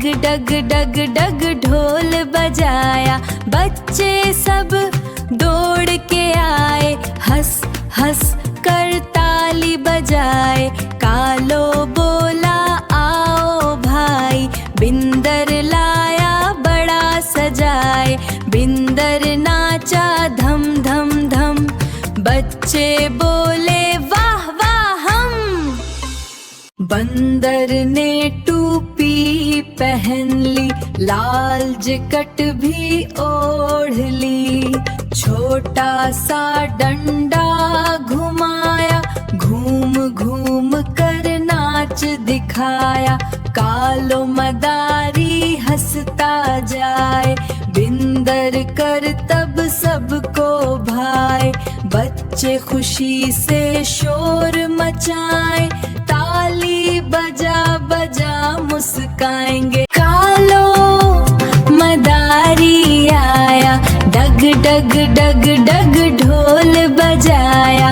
डग डग डग डग ढोल बजाया, बच्चे सब दौड़ के आए, हंस हंस कर ताली बजाए। कालो बोला आओ भाई, बिंदर लाया बड़ा सजाए। बिंदर नाचा धम धम धम, बच्चे बोले वाह वाह हम। बंदर ने टोपी पहन ली, लाल जैकेट भी ओढ़ ली। छोटा सा डंडा घुमाया, घूम घूम कर नाच दिखाया। कालो मदारी हंसता जाए, बिंदर कर तब सबको भाए। बच्चे खुशी से शोर मचाए, ताली बजा बजा मुस्काएंगे। कालो मदारी आया, डग डग डग डग ढोल बजाया,